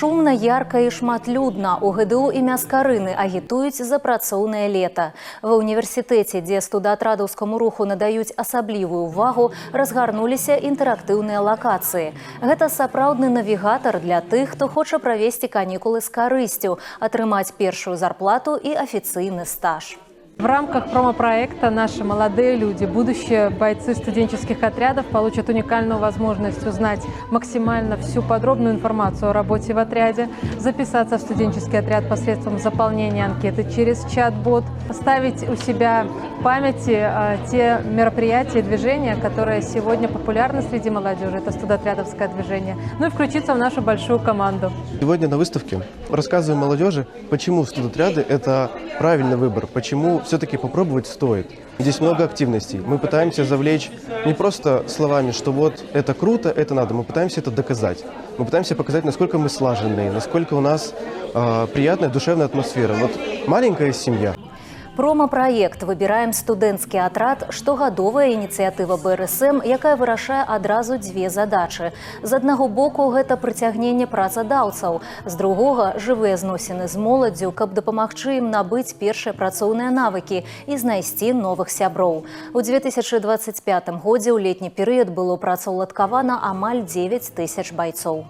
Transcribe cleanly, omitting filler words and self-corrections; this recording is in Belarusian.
Шумна, ярка і шматлюдна. У ГДУ імя Скарыны агітуюць за працоўнае лета. Ва ўніверсітэце, дзе студатрадаўскаму руху надаюць асаблівую ўвагу, разгарнуліся інтэрактыўныя лакацыі. Гэта сапраўдны навігатар для тых, хто хоча правесці канікулы з карысцю, атрымаць першую зарплату і афіцыйны стаж. В рамках промо-проекта наши молодые люди, будущие бойцы студенческих отрядов, получат уникальную возможность узнать максимально всю подробную информацию о работе в отряде, записаться в студенческий отряд посредством заполнения анкеты через чат-бот, оставить у себя в памяти те мероприятия и движения, которые сегодня популярны среди молодежи, это студотрядовское движение, ну и включиться в нашу большую команду. Сегодня на выставке рассказываем молодежи, почему студотряды – это правильный выбор, почему все-таки попробовать стоит. Здесь много активностей. Мы пытаемся завлечь не просто словами, что вот это круто, это надо. Мы пытаемся это доказать. Мы пытаемся показать, насколько мы слаженные, насколько у нас приятная душевная атмосфера. Вот маленькая семья. Промо-праект «Выбіраем студэнцкі атрад» – штогадовая ініцыятыва БРСМ, якая вырашае адразу дзве задачы. З аднаго боку, гэта прыцягненне працадаўцаў, з другога – жывыя зносіны з моладдзю, каб дапамагчы ім набыць першыя працоўныя навыкі і знайсці новых сяброў. У 2025 годзе ў летні перыяд было працаўладкавана амаль 9 000 байцоў.